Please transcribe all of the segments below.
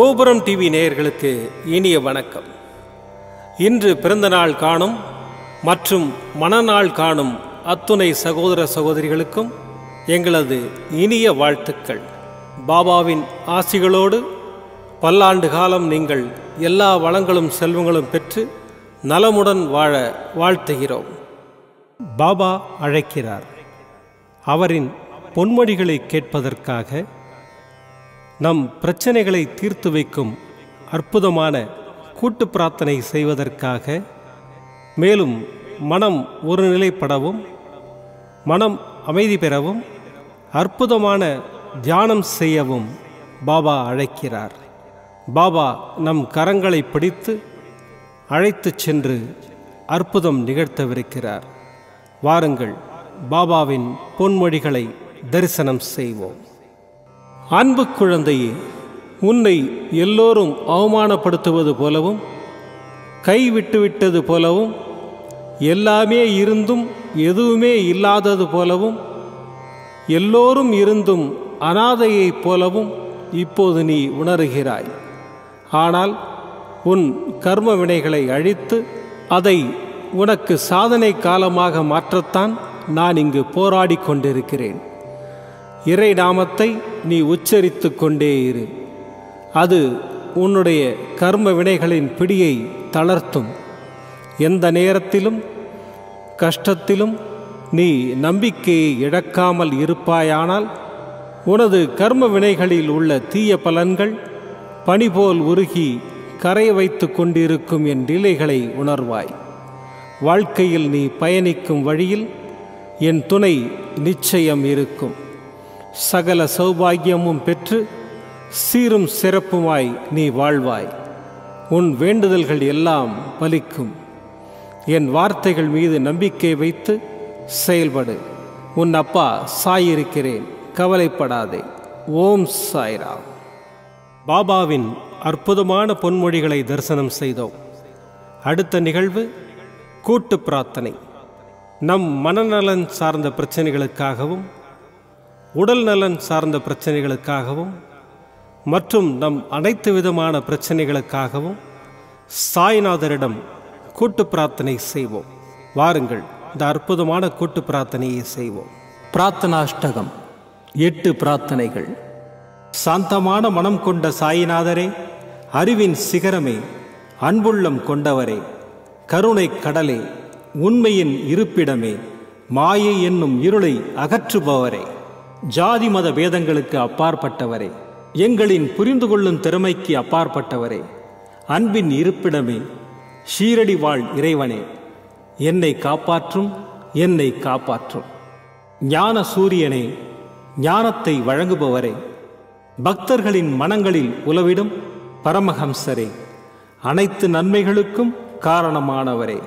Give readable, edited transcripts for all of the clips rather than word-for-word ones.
கோபுரம் டிவி நேயர்களுக்கு இனிய வணக்கம். இன்று பிறந்தநாள் காணும் மற்றும் மணநாள் காணும் அத்துணை சகோதர சகோதரிகளுக்கும் எங்களது இனிய வாழ்த்துக்கள். பாபாவின் ஆசிகளோடு பல்லாண்டு காலம் நீங்கள் எல்லா வளங்களும் செல்வங்களும் பெற்று நலமுடன் வாழ வாழ்த்துகிறோம். பாபா அழைக்கிறார். அவரின் பொன்மொழிகளை கேட்பதற்காக, நம் பிரச்சனைகளை தீர்த்து வைக்கும் அற்புதமான கூட்டு பிரார்த்தனை செய்வதற்காக, மேலும் மனம் ஒருநிலைப்படவும் மனம் அமைதி பெறவும் அற்புதமான தியானம் செய்யவும் பாபா அழைக்கிறார். பாபா நம் கரங்களை பிடித்து அழைத்துச் சென்று அற்புதம் நிகழ்த்தவிருக்கிறார். வாருங்கள், பாபாவின் பொன்மொழிகளை தரிசனம் செய்வோம். அன்பு குழந்தையே, உன்னை எல்லோரும் அவமானப்படுத்துவது போலவும் கைவிட்டுவிட்டது போலவும் எல்லாமே இருந்தும் எதுவுமே இல்லாதது போலவும் எல்லோரும் இருந்தும் அனாதையைப் போலவும் இப்போது நீ உணர்கிறாய். ஆனால் உன் கர்ம வினைகளை அழித்து அதை உனக்கு சாதனை காலமாக மாற்றத்தான் நான் இங்கு போராடி கொண்டிருக்கிறேன். இறை நாமத்தை நீ உச்சரித்து கொண்டே இரு. அது உன்னுடைய கர்ம வினைகளின் பிடியை தளர்த்தும். எந்த நேரத்திலும் கஷ்டத்திலும் நீ நம்பிக்கையை இழக்காமல் இருப்பாயானால் உனது கர்ம வினைகளில் உள்ள தீய பலன்கள் பனிபோல் உருகி கரை வைத்து கொண்டிருக்கும் என் நிலைகளை உணர்வாய். வாழ்க்கையில் நீ பயணிக்கும் வழியில் என் துணை நிச்சயம் இருக்கும். சகல சௌபாகியமும் பெற்று சீரும் சிறப்புமாய் நீ வாழ்வாய். உன் வேண்டுதல்கள் எல்லாம் பலிக்கும். என் வார்த்தைகள் மீது நம்பிக்கை வைத்து செயல்படு. உன் அப்பா சாயிருக்கிறேன், கவலைப்படாதே. ஓம் சாய்ராம். பாபாவின் அற்புதமான பொன்மொழிகளை தரிசனம் செய்தோம். அடுத்த நிகழ்வு கூட்டு பிரார்த்தனை. நம் மனநலன் சார்ந்த பிரச்சனைகளுக்காகவும் உடல் நலன் சார்ந்த பிரச்சனைகளுக்காகவும் மற்றும் நம் அனைத்து விதமான பிரச்சனைகளுக்காகவும் சாய்நாதரிடம் கூட்டு பிரார்த்தனை செய்வோம். வாருங்கள், இந்த அற்புதமான கூட்டு பிரார்த்தனையை செய்வோம். பிரார்த்தனாஷ்டகம். 8 பிரார்த்தனைகள். சாந்தமான மனம் கொண்ட சாயிநாதரே, அறிவின் சிகரமே, அன்புள்ளம் கொண்டவரே, கருணை கடலே, உண்மையின் இருப்பிடமே, மாயை என்னும் இருளை அகற்றுபவரே, ஜாதி மத பேதங்களுக்கு அப்பாற்பட்டவரே, எங்களின் புரிந்து கொள்ளும் திறமைக்கு அப்பாற்பட்டவரே, அன்பின் இருப்பிடமே, ஷீரடி வாழ் இறைவனே, என்னை காப்பாற்றும், என்னை காப்பாற்றும். ஞான சூரியனே, ஞானத்தை வழங்குபவரே, பக்தர்களின் மனங்களில் உலவிடும் பரமஹம்சரே, அனைத்து நன்மைகளுக்கும் காரணமானவரே,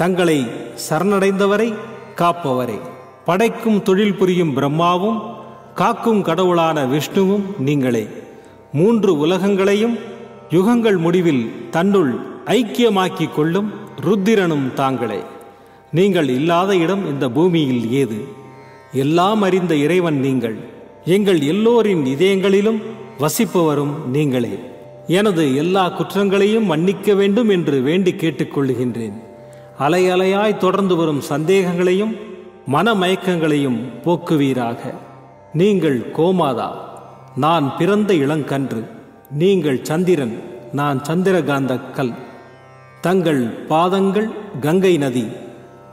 தங்களை சரணடைந்தவரை காப்பவரே, படைக்கும் தொழில் புரியும் பிரம்மாவும் காக்கும் கடவுளான விஷ்ணுவும் நீங்களே. 3 உலகங்களையும் யுகங்கள் முடிவில் தன்னுள் ஐக்கியமாக்கிக் கொள்ளும் ருத்திரனும் தாங்களே. நீங்கள் இல்லாத இடம் இந்த பூமியில் ஏது? எல்லாம் அறிந்த இறைவன் நீங்கள். எங்கள் எல்லோரின் இதயங்களிலும் வசிப்பவரும் நீங்களே. எனது எல்லா குற்றங்களையும் மன்னிக்க வேண்டும் என்று வேண்டி கேட்டுக்கொள்ளுகின்றேன். அலை அலையாய் தொடர்ந்து வரும் சந்தேகங்களையும் மனமயக்கங்களையும் போக்குவீராக. நீங்கள் கோமாதா, நான் பிறந்த இளங்கன்று. நீங்கள் சந்திரன், நான் சந்திரகாந்த கல். தங்கள் பாதங்கள் கங்கை நதி.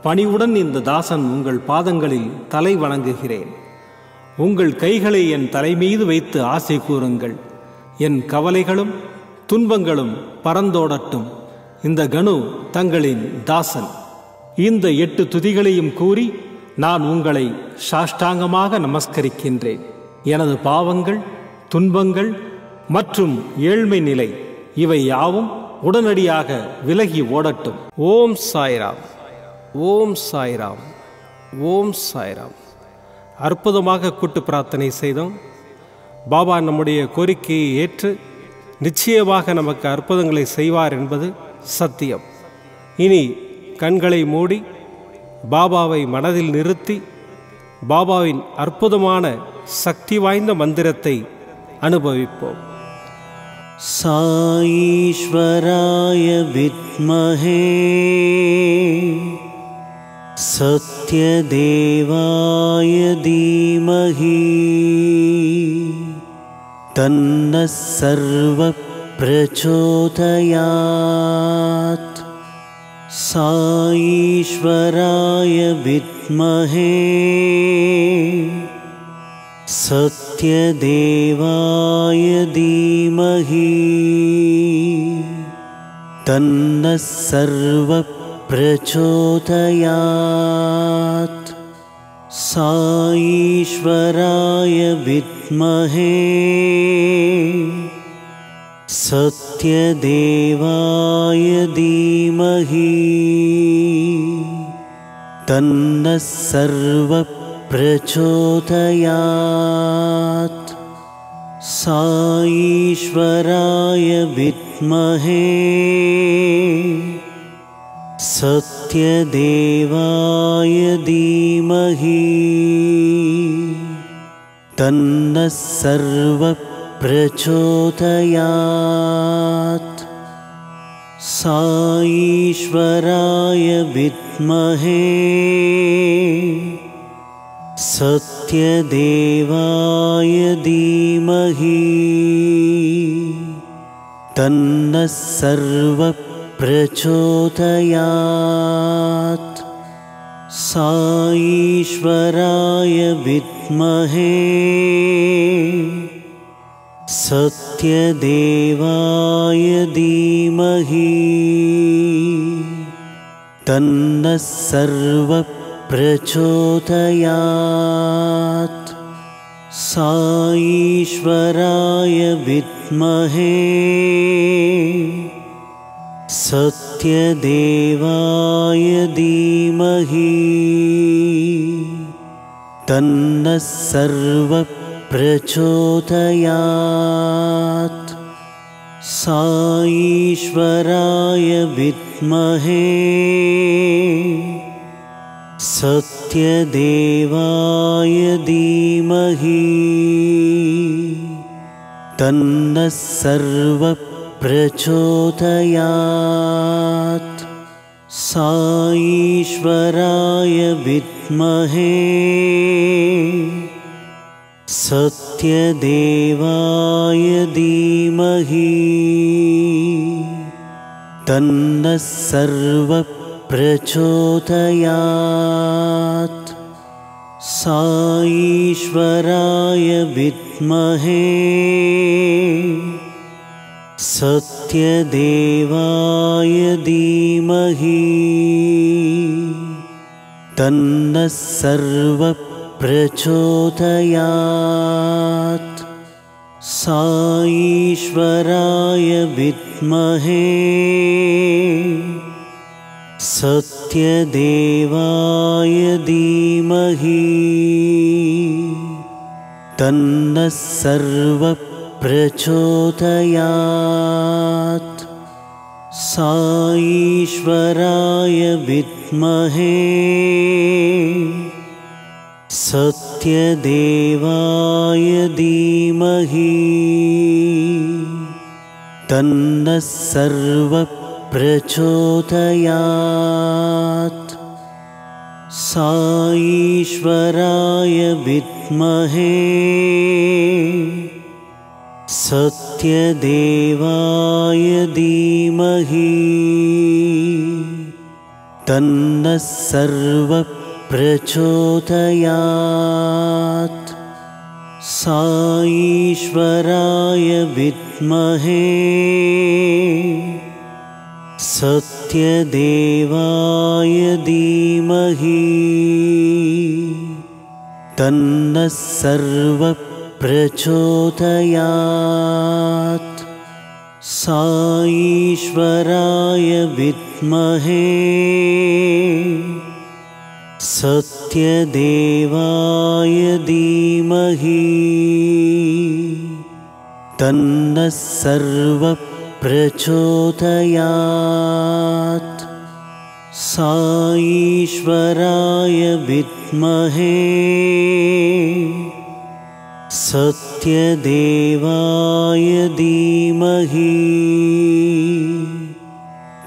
பணிவுடன் இந்த தாசன் உங்கள் பாதங்களில் தலை வணங்குகிறேன். உங்கள் கைகளை என் தலைமீது வைத்து ஆசை கூறுங்கள். என் கவலைகளும் துன்பங்களும் பறந்தோடட்டும். இந்த கணு தங்களின் தாசன். இந்த 8 துதிகளையும் கூறி நான் உங்களை சாஷ்டாங்கமாக நமஸ்கரிக்கின்றேன். எனது பாவங்கள், துன்பங்கள் மற்றும் ஏழ்மை நிலை இவை யாவும் உடனடியாக விலகி ஓடட்டும். ஓம் சாய்ராம், ஓம் சாய்ராம், ஓம் சாய்ராம். அற்புதமாக கூட்டு பிரார்த்தனை செய்தோம். பாபா நம்முடைய கோரிக்கையை ஏற்று நிச்சயமாக நமக்கு அற்புதங்களை செய்வார் என்பது சத்தியம். இனி கண்களை மூடி பாபாவை மனதில் நிறுத்தி பாபாவின் அற்புதமான சக்தி வாய்ந்த மந்திரத்தை அனுபவிப்போம். साईश्वराय विद्महे सत्यदेवाय धीमहि तन्नः सर्वः प्रचोदयात्। साईश्वराय विद्महे सत्यदेवाय धीमहि तन्नः सर्वः प्रचोदयात्। साईश्वराय विद्महे सत्यदेवाय धीमहि तन्नः सर्वः प्रचोदयात्। साईश्वराय विद्महे सत्यदेवाय धीमहि तन्नः सर्वः प्रचोदयात्। साईश्वराय विद्महे सत्यदेवाय धीमहि तन्नः सर्वः प्रचोदयात्। साईश्वराय विद्महे सत्यदेवाय धीमहि तन्नः सर्वः प्रचोदयात्। साईश्वराय विद्महे सत्यदेवाय धीमहि तन्नः सर्वः प्रचोदयात्। साईश्वराय विद्महे सत्यदेवाय धीमहि तन्नः सर्वः प्रचोदयात्। साईश्वराय विद्महे सत्यदेवाय धीमहि तन्नः सर्वः प्रचोदयात्। साईश्वराय विद्महे सत्यदेवाय धीमहि तन्नः सर्वः प्रचोदयात्। साईश्वराय विद्महे सत्यदेवाय धीमहि तन्नः सर्वः प्रचोदयात्। साईश्वराय विद्महे सत्यदेवाय धीमहि तन्नः सर्वः प्रचोदयात्। साईश्वराय विद्महे सत्यदेवाय धीमहि तन्नः सर्वः प्रचोदयात्। साईश्वराय विद्महे सत्यदेवाय धीमहि तन्नः सर्वः प्रचोदयात्। साईश्वराय विद्महे सत्यदेवाय धीमहि तन्नः सर्वः प्रचोदयात्। साईश्वराय विद्महे सत्यदेवाय सत्यदेवाय धीमहि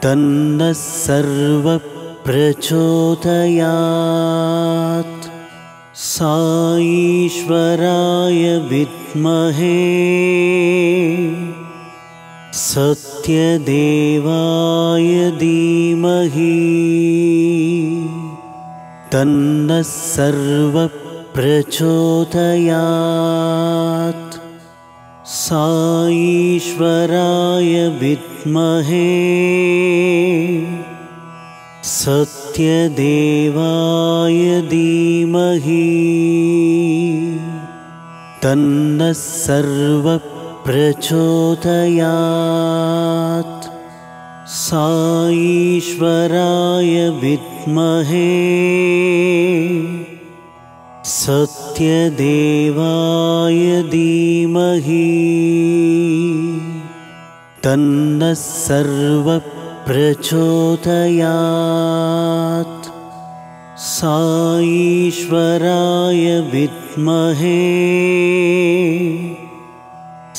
तन्नः सर्वः प्रचोदयात् साईश्वराय विद्महे सत्यदेवाय धीमहि तन्नः सर्वः प्रचोदयात् साईश्वराय विद्महे सत्यदेवाय धीमहि तन्नः सर्वः प्रचोदयात् साईश्वराय विद्महे सत्यदेवाय धीमहि तन्नः सर्वः प्रचोदयात् साईश्वराय विद्महे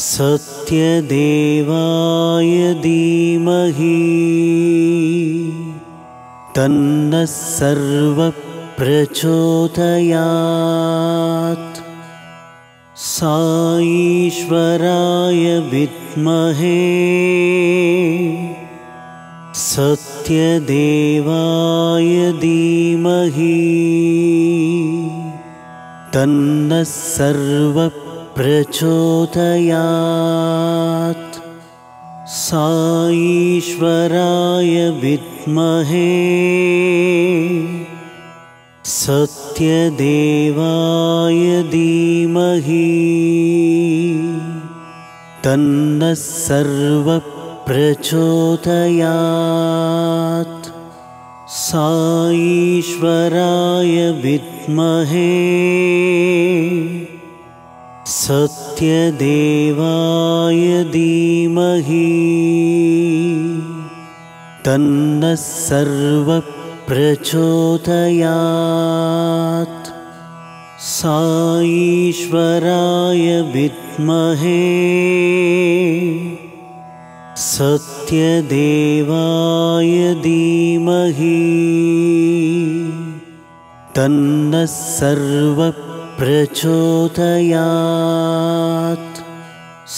सत्यदेवाय धीमहि तन्नः सर्वः प्रचोदयात् साईश्वराय विद्महे सत्यदेवाय धीमहि तन्नः सर्वः प्रचोदयात् साईश्वराय विद्महे सत्यदेवाय धीमहि तन्नः सर्वः प्रचोदयात् साईश्वराय विद्महे सत्यदेवाय धीमहि तन्नः सर्वः प्रचोदयात् साईश्वराय विद्महे सत्यदेवाय धीमहि तन्नः सर्वः प्रचोदयात्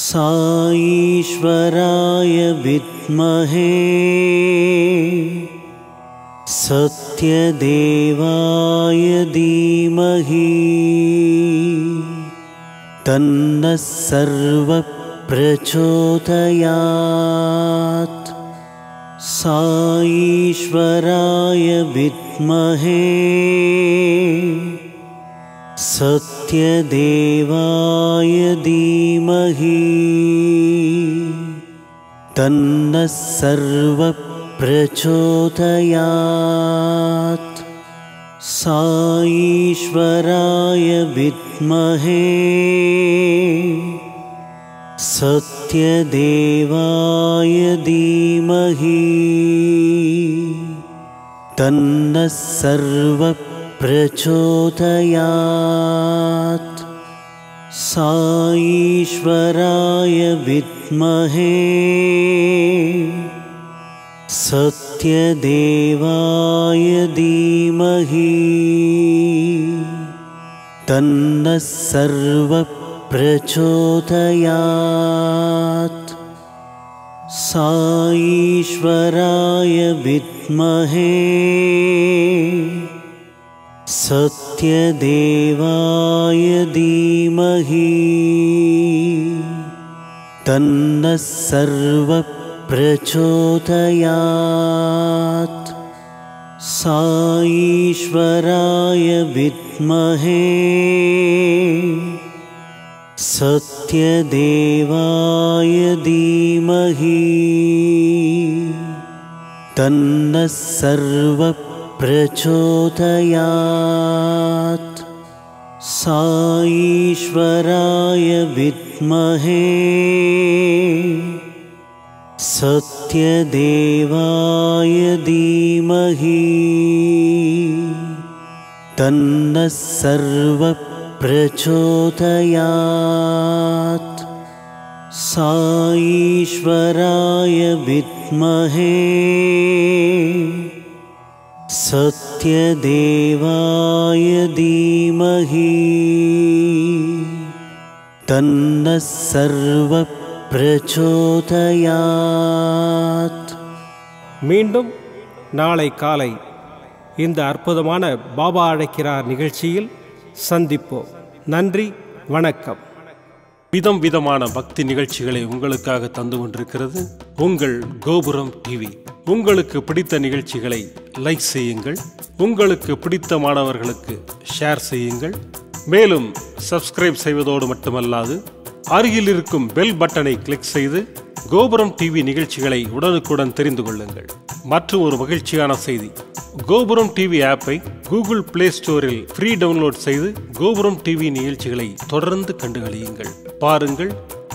साईश्वराय विद्महे सत्यदेवाय धीमहि तन्नः सर्वः प्रचोदयात् साईश्वराय विद्महे सत्यदेवाय धीमहि तन्नः सर्वः प्रचोदयात् साईश्वराय विद्महे सत्यदेवाय धीमहि तन्नः सर्वः प्रचोदयात् साईश्वराय विद्महे सत्यदेवाय धीमहि तन्नः सर्वः प्रचोदयात् साईश्वराय विद्महे सत्यदेवाय धीमहि तन्नः सर्वः प्रचोदयात् साईश्वराय विद्महे सत्यदेवाय धीमहि तन्नः सर्वः प्रचोदयात् साईश्वराय विद्महे सत्यदेवाय धीमहि तन्नः सर्वः प्रचोदयात् साईश्वराय विद्महे सत्यदेवाय धीमहि तन्नः सर्वः प्रचोदयात्. மீண்டும் நாளை காலை இந்த அற்புதமான பாபா அழைக்கிறார் நிகழ்ச்சியில் சந்திப்போம். நன்றி, வணக்கம். விதம் விதமான பக்தி நிகழ்ச்சிகளை உங்களுக்காக தந்து கொண்டிருக்கிறது உங்கள் கோபுரம் டிவி. உங்களுக்கு பிடித்த நிகழ்ச்சிகளை லைக் செய்யுங்கள், உங்களுக்கு பிடித்த மாணவர்களுக்கு ஷேர் செய்யுங்கள். மேலும் சப்ஸ்கிரைப் செய்வதோடு மட்டுமல்லாது அருகில் இருக்கும் பெல் பட்டனை கிளிக் செய்து கோபுரம் டிவி நிகழ்ச்சிகளை உடனுக்குடன் தெரிந்து கொள்ளுங்கள். மற்றும் ஒரு மகிழ்ச்சியான செய்தி, கோபுரம் டிவி ஆப்பை கூகுள் பிளே ஸ்டோரில் ஃப்ரீ டவுன்லோட் செய்து கோபுரம் டிவி நிகழ்ச்சிகளை தொடர்ந்து கண்டுகளியுங்கள், பாருங்கள்,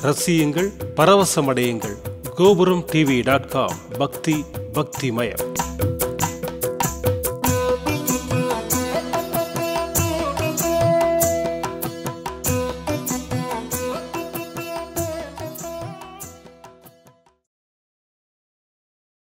ரசியுங்கள், பரவசமடையுங்கள். gopuramtv.com பக்தி பக்திமயம்.